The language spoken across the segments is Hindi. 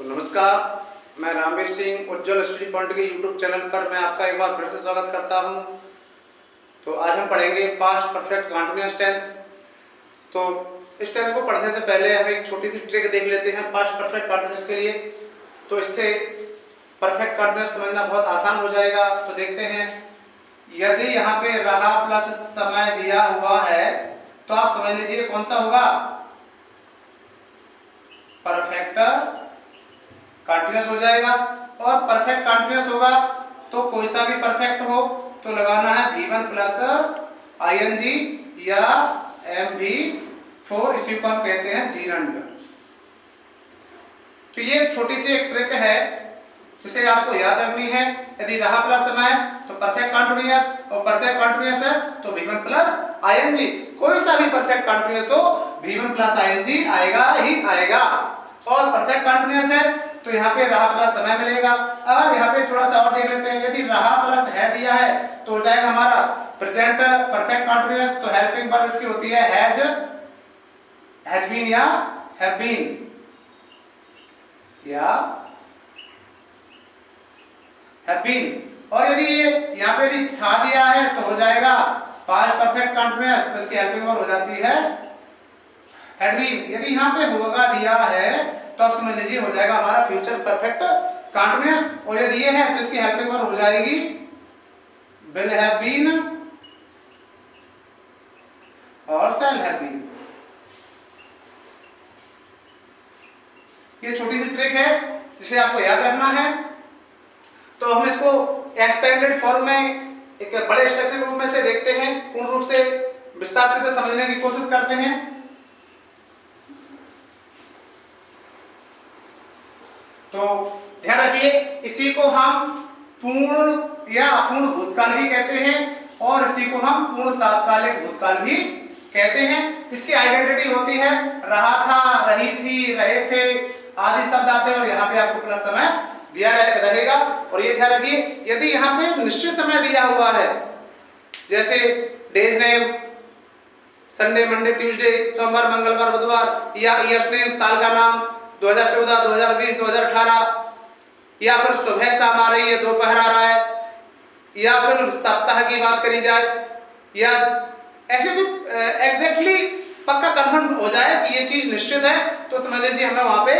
नमस्कार, मैं रामवीर सिंह उज्ज्वल स्टडी पॉइंट के यूट्यूब चैनल पर मैं आपका एक बार फिर से स्वागत करता हूं। तो आज हम पढ़ेंगे पास्ट परफेक्ट कंटीन्यूअस टेंस। तो इस टेंस को पढ़ने से पहले हम एक छोटी सी ट्रिक देख लेते हैं पास्ट परफेक्ट कंटीन्यूअस के लिए। तो इससे परफेक्ट कंटीन्यूअस समझना बहुत आसान हो जाएगा। तो देखते हैं, यदि यहाँ पे रहा प्लस समय दिया हुआ है तो आप समझ लीजिए कौन सा होगा, परफेक्ट कंटीन्यूअस हो जाएगा। और परफेक्ट कंटीन्यूअस होगा तो कोई सा भी परफेक्ट हो तो लगाना है V1 प्लस ing या MV4, इसी को हम कहते हैं जीरंड। तो ये छोटी सी एक ट्रिक है जिसे आपको याद रखनी है। यदि रहा प्लस समय तो परफेक्ट कंटीन्यूअस, और परफेक्ट कंटीन्यूअस है तो V1 प्लस ing। कोई सा भी परफेक्ट कंटीन्यूअस हो V1 प्लस ing आएगा ही आएगा। और परफेक्ट कंटीन्यूअस है तो यहाँ पे रहा प्लस समय मिलेगा। अब यहाँ पे थोड़ा सा और देख लेते हैं, यदि रहा प्लस है दिया है तो हो जाएगा हमारा प्रेजेंट परफेक्ट कंटीन्यूअस। तो हेल्पिंग वर्ब इसकी होती है हैज बीन या हैव बीन या हैव बीन। और यदि यहाँ पे यदि था दिया है तो हो जाएगा पास्ट परफेक्ट कंटीन्यूअस, तो इसकी हेल्पिंग वर्ब हो जाती है हैड बीन। यदि यहाँ पे होगा दिया है तो आप समझ लीजिए हो जाएगा हमारा फ्यूचर परफेक्ट कंटीन्यूअस। और यदि ये है तो इसकी हेल्पिंग वर्ब हो जाएगी विल हैव बीन और शैल हैव बीन। ये छोटी सी ट्रिक है जिसे आपको याद रखना है। तो हम इसको एक्सपेंडेड फॉर्म में एक बड़े स्ट्रक्चर रूप में से देखते हैं, पूर्ण रूप से विस्तार से समझने की कोशिश करते हैं। तो ध्यान रखिए, इसी को हम पूर्ण या अपूर्ण भूतकाल भी कहते हैं और इसी को हम पूर्ण तात्कालिक भूतकाल भी कहते हैं। इसकी आइडेंटिटी होती है रहा था, रही थी, रहे थे आदि शब्द आते हैं और यहाँ पे आपको प्लस समय दिया रहेगा। और ये ध्यान रखिए, यदि यहाँ पे निश्चित समय दिया हुआ है, जैसे days name Sunday, Monday, Tuesday, सोमवार, मंगलवार, बुधवार, या ईयर्स नेम साल का नाम 2014, 2020, 2018, या फिर सुबह शाम आ रही है, दोपहर आ रहा है, या फिर सप्ताह की बात करी जाए, या ऐसे भी एग्जैक्टली पक्का कंफर्म हो जाए कि ये चीज निश्चित है, तो समझ लीजिए हमें वहां पे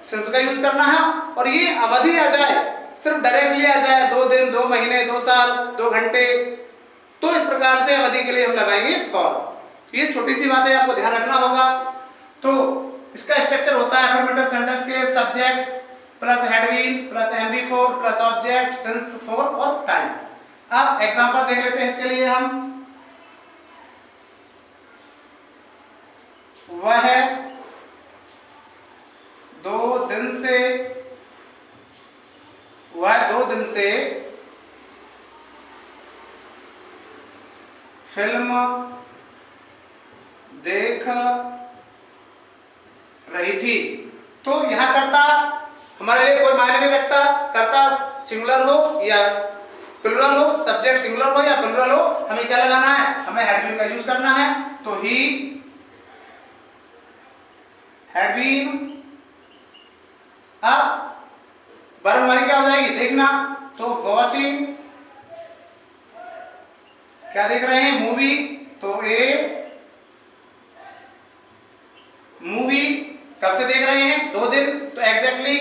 सिंस का यूज करना है। और ये अवधि आ जाए, सिर्फ डायरेक्टली आ जाए 2 दिन, 2 महीने, 2 साल, 2 घंटे, तो इस प्रकार से अवधि के लिए हम लगाएंगे फॉर। ये छोटी सी बात है, आपको ध्यान रखना होगा। तो इसका स्ट्रक्चर होता है अफर्मेटिव सेंटेंस के लिए subject plus had been plus MV4 plus object since for और टाइम। अब एग्जांपल देख लेते हैं इसके लिए हम। वह 2 दिन से फिल्म देख रही थी। तो यहां कर्ता हमारे लिए कोई मायने नहीं रखता, कर्ता सिंगुलर हो या प्लुरल हो, सब्जेक्ट सिंगुलर हो या प्लुरल हो, हमें क्या लगाना है, हमें हैड बीन का यूज करना है। तो ही हैड बीन। अब वर्ब हमारी क्या हो जाएगी, देखना। तो वॉचिंग, क्या देख रहे हैं, मूवी। तो ए मूवी कब से देख रहे हैं, 2 दिन। तो एग्जैक्टली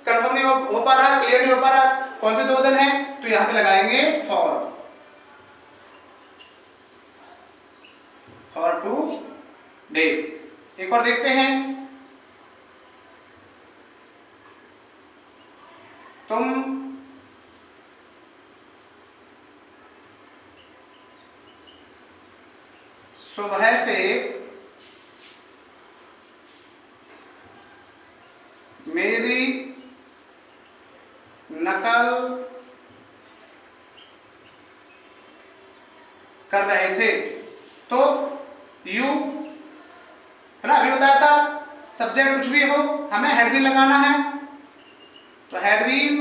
कंफर्म नहीं हो पा रहा, क्लियर नहीं हो पा रहा कौन से 2 दिन है, तो यहां पे लगाएंगे फॉर 2 डेज। एक और देखते हैं, तुम सुबह से मेरी नकल कर रहे थे। तो यू है ना, अभी बताया था सब्जेक्ट कुछ भी हो हमें हैड बीन लगाना है। तो हैड बीन,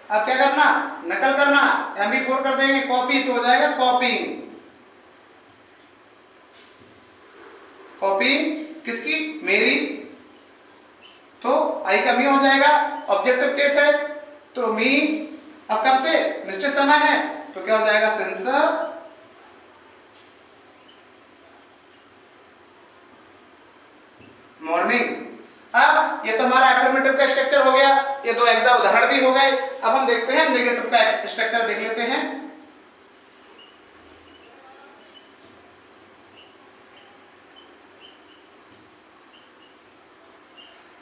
अब क्या करना, नकल करना, MV4 कर देंगे, कॉपी, तो हो जाएगा कॉपिंग। कॉपी किसकी, मेरी। तो आई का मी हो जाएगा। ऑब्जेक्टिव केस है तो मी अब कब से निश्चित समय है तो क्या हो जाएगा सिंस मॉर्निंग। अब ये तो हमारा एफर्मेटिव का स्ट्रक्चर हो गया, ये दो एग्जाम उदाहरण भी हो गए। अब हम देखते हैं नेगेटिव का स्ट्रक्चर देख लेते हैं।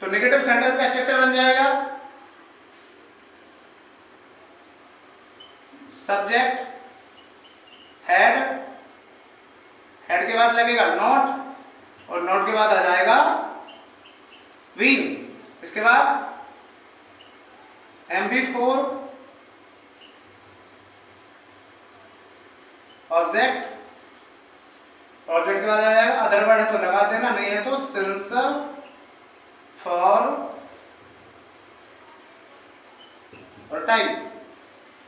तो नेगेटिव सेंटेंस का स्ट्रक्चर बन जाएगा सब्जेक्ट हेड, हेड के बाद लगेगा नॉट और नॉट के बाद आ जाएगा बीन, इसके बाद MV4 ऑब्जेक्ट, ऑब्जेक्ट के बाद आ जाएगा अदर वर्ड है तो लगा देना, नहीं है तो सिंस फॉर और टाइम।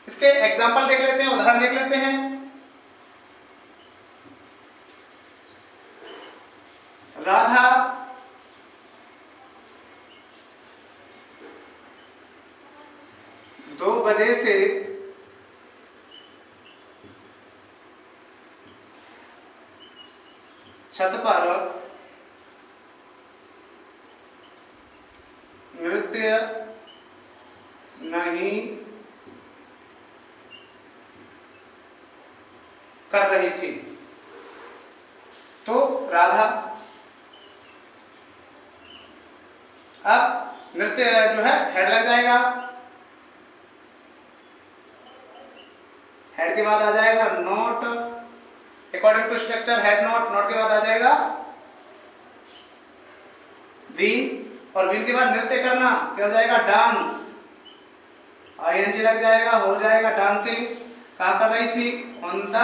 इसके एग्जाम्पल देख लेते हैं, उदाहरण देख लेते हैं। राधा दो बजे से छत पर नृत्य नहीं कर रही थी। तो राधा अब नृत्य जो है हेड लग जाएगा, हेड के बाद आ जाएगा note, according to structure head note, note के बाद आ जाएगा बीन और बीन के बाद नृत्य करना क्या हो जाएगा डांस, ING लग जाएगा, हो जाएगा डांसिंग। कहां कर रही थी ऑन द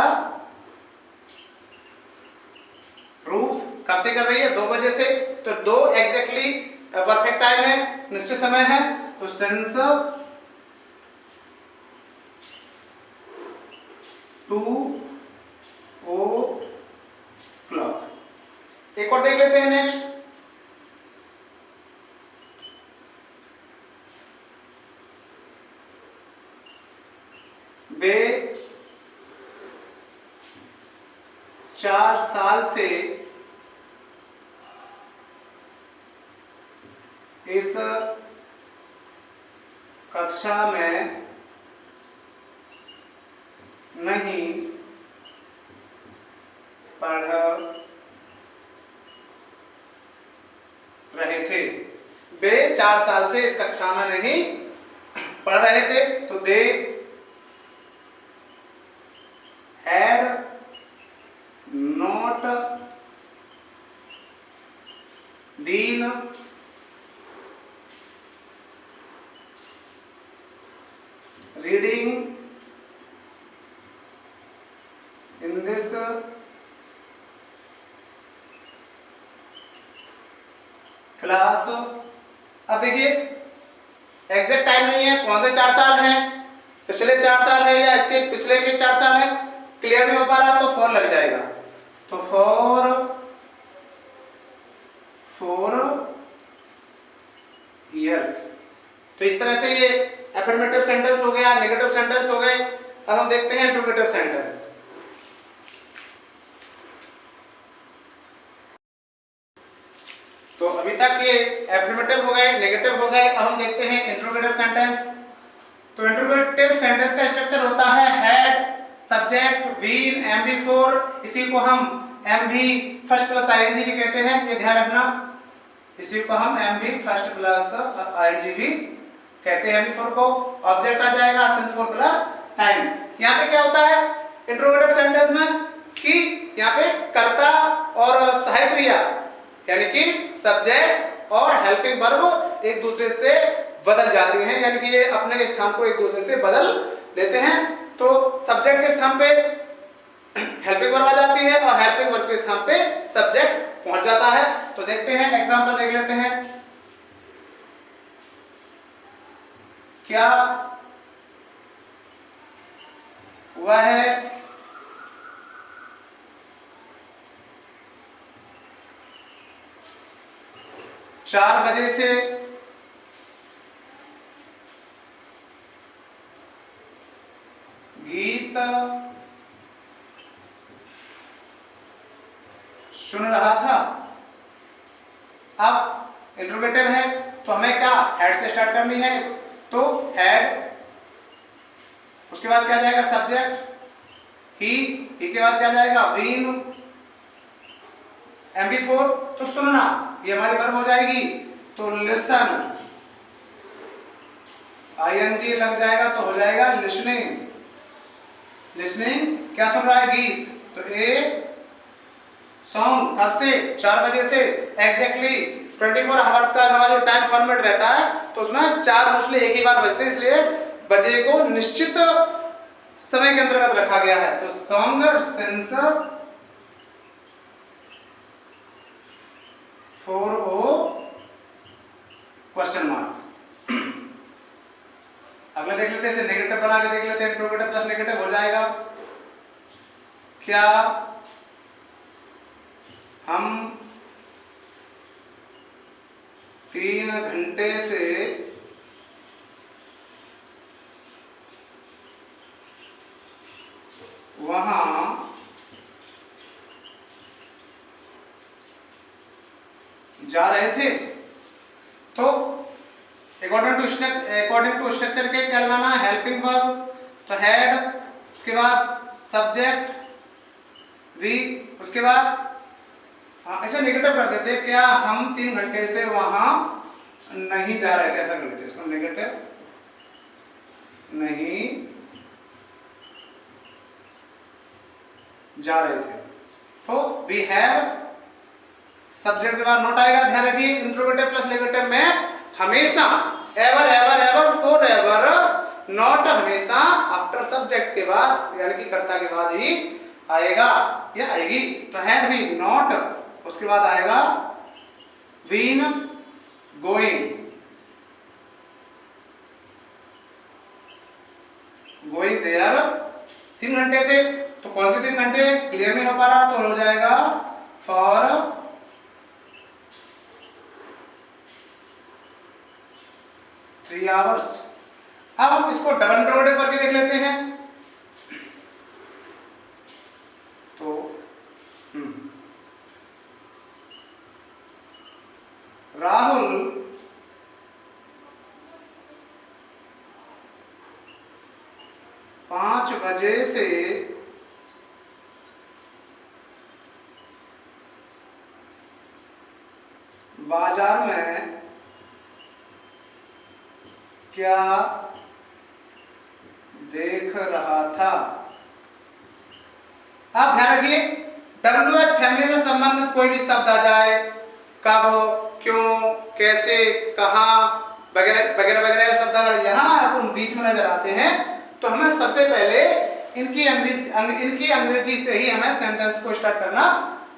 रूफ, कब से कर रही है 2 बजे से, तो 2 एग्जैक्टली परफेक्ट टाइम है, निश्चित समय है, तो सिंस 2 o'clock। एक और देख लेते हैं नेक्स्ट। वे 4 साल से इस कक्षा में नहीं पढ़ रहे थे। वे 4 साल से इस कक्षा में नहीं पढ़ रहे थे, तो दे had not been reading in this class. अब देखिए एग्जैक्ट टाइम नहीं है, कौन से 4 साल हैं, पिछले 4 साल है या इसके पिछले के 4 साल है, क्लियर नहीं हो पा रहा तो फॉर लग जाएगा। तो फॉर इयर्स। तो इस तरह से ये एफर्मेटिव सेंटेंस हो गया, नेगेटिव सेंटेंस हो गए। अब हम देखते हैं इंट्रोगेटिव सेंटेंस। तो अभी तक ये एफर्मेटिव हो गए, नेगेटिव हो गए। अब हम देखते हैं इंट्रोगेटिव सेंटेंस। तो इंट्रोगेटिव सेंटेंस का स्ट्रक्चर होता है हेड, सब्जेक्ट, बीन, MV4, इसी को हम MV फर्स्ट प्लस ING भी कहते हैं, ये ध्यान रखना। इसी को हम MV फर्स्ट प्लस ING भी कहते हैं। MV4 को ऑब्जेक्ट आ जाएगा सिंस फॉर प्लस टाइम। यहाँ पे क्या होता है इंट्रोगेटिव सेंटेंस में कि यहाँ पे कर्ता और सहायक क्रिया यानी कि सब्जेक्ट और हेल्पिंग वर्ब एक दूसरे से बदल जाते हैं, यानी कि ये अपने स्थान को एक दूसरे से बदल लेते हैं। तो सब्जेक्ट के स्थान पे हेल्पिंग वर्ब आ जाती है और हेल्पिंग वर्ब के स्थान पे सब्जेक्ट पहुंच जाता है। तो देखते हैं एग्जांपल देख लेते हैं। क्या वह 4 बजे से गीत सुन रहा था। अब इंट्रोगेटिव है तो हमें क्या हेड से स्टार्ट करनी है, तो हेड, उसके बाद क्या जाएगा सब्जेक्ट ही के बाद क्या जाएगा बीन, MB4 तो सुनना, ये हमारी वर्ब हो जाएगी, तो लिसन, ING लग जाएगा तो हो जाएगा लिसनिंग। लिसनिंग क्या सुन रहा है, गीत, तो ए सॉन्ग कब से 4 बजे से एग्जैक्टली 24 आवर्स का हमारा जो टाइम फॉर्मेट रहता है तो उसमें 4 मोस्टली एक ही बार बजते हैं, इसलिए बजे को निश्चित समय के अंतर्गत रखा गया है। तो सॉन्ग सिंस 4 क्वेश्चन मार्क। अगला देख लेते हैं, इसे नेगेटिव बना के देख लेते हैं, इंट्रोगेटिव प्लस नेगेटिव हो जाएगा। क्या हम 3 घंटे से वहां जा रहे थे, तो अकॉर्डिंग टू स्ट्रक्चर के क्या लगाना है, हेल्पिंग वर्ब, तो हेड, उसके बाद सब्जेक्ट वी, उसके बाद ऐसे नेगेटिव कर देते हैं, क्या हम 3 घंटे से वहां नहीं जा रहे थे, ऐसा कर देते हैं इसको, नेगेटिव नहीं जा रहे थे। तो वी हैव, सब्जेक्ट के बाद नोट आएगा, ध्यान रखिए इंट्रोगेटिव प्लस नेगेटिव में हमेशा ever ever ever for ever not हमेशा आफ्टर सब्जेक्ट के बाद यानी कि कर्ता के बाद ही आएगा या आएगी। तो हैड बीन नॉट, उसके बाद आएगा बीन गोइंग, गोइंग देयर 3 घंटे से, तो कौन से 3 घंटे क्लियर नहीं हो पा रहा, तो हो जाएगा फॉर 3 आवर्स। अब हम इसको डबल इंट्रोगेटिव करके देख लेते हैं, तो राहुल 5 बजे से बाजार में क्या देख रहा था। आप ध्यान रखिए WH फैमिली से संबंधित कोई भी शब्द आ जाए, कब, क्यों, कैसे, कहां वगैरह वगैरह वगैरह शब्द अगर यहाँ अपन बीच में नजर आते हैं तो हमें सबसे पहले इनकी अंग्रेजी से ही हमें सेंटेंस को स्टार्ट करना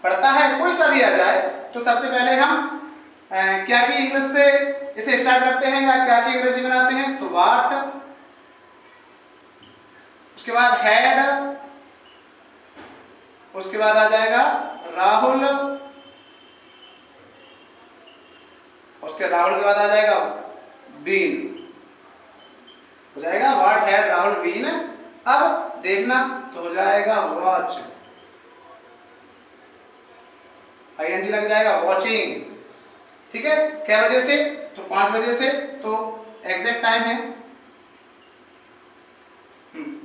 पड़ता है। कोई सा भी आ जाए तो सबसे पहले हम क्या की इंग्लिश से इसे स्टार्ट करते हैं या क्या की अंग्रेजी बनाते हैं, तो व्हाट, उसके बाद हैड, उसके बाद आ जाएगा राहुल, उसके राहुल के बाद आ जाएगा बीन, हो जाएगा व्हाट हैड राहुल बीन। अब देखना तो हो जाएगा वॉच, ING लग जाएगा वॉचिंग, ठीक है। क्या बजे से, तो 5 बजे से, तो एग्जैक्ट टाइम है,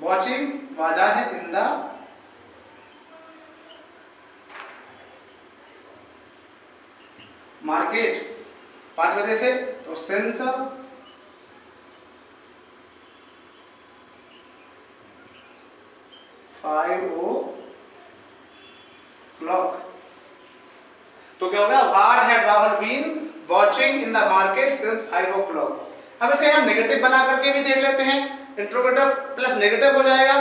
वॉचिंग बाजार है इन द मार्केट 5 बजे से, तो सिंस 5 o'clock, तो क्या होगा what had Rahul been watching in the market since 5 o'clock। अब इसे हम नेगेटिव बना करके भी देख लेते हैं, इंट्रोगेटिव प्लस नेगेटिव हो जाएगा।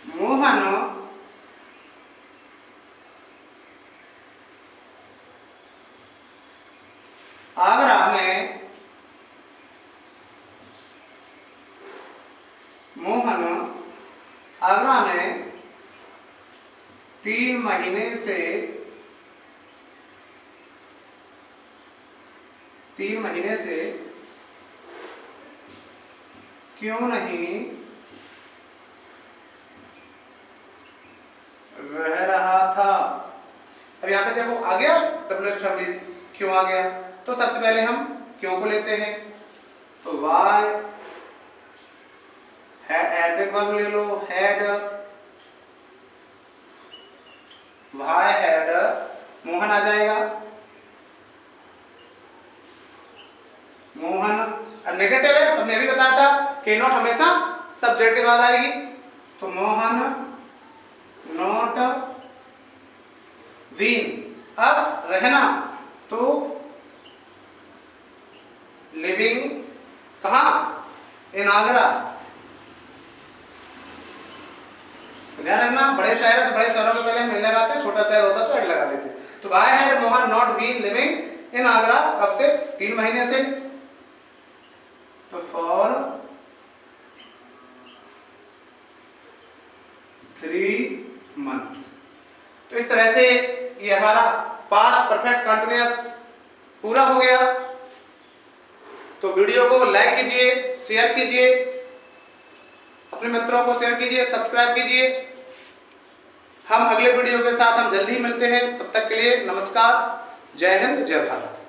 मोहन आगरा में, मोहन आगरा में 3 महीने से 3 महीने से क्यों नहीं रह रहा था। अब यहाँ पे देखो आ गया WH फैमिली, क्यों आ गया, तो सबसे पहले हम क्यों को लेते हैं, तो वाई एडजेक्टिव वर्ब ले लो, हैड, वाई हैड मोहन आ जाएगा, मोहन नेगेटिव है, हमने भी बताया था कि नॉट हमेशा सब्जेक्ट के बाद आएगी, तो मोहन नॉट बीन। अब रहना, तो लिविंग कहाँ, इन आगरा। ध्यान रखना बड़े शहर है तो बड़े शहरों के पहले हम लगाते हैं, छोटा शहर होता तो एड लगा देते। तो why had Mohan not been living in Agra, कब से, 3 महीने से, तो फॉर 3 months। तो इस तरह से ये हमारा पास्ट परफेक्ट कंटिन्यूअस पूरा हो गया। तो वीडियो को लाइक कीजिए, शेयर कीजिए, अपने मित्रों को शेयर कीजिए, सब्सक्राइब कीजिए। हम अगले वीडियो के साथ हम जल्दी ही मिलते हैं, तब तक के लिए नमस्कार, जय हिंद, जय भारत।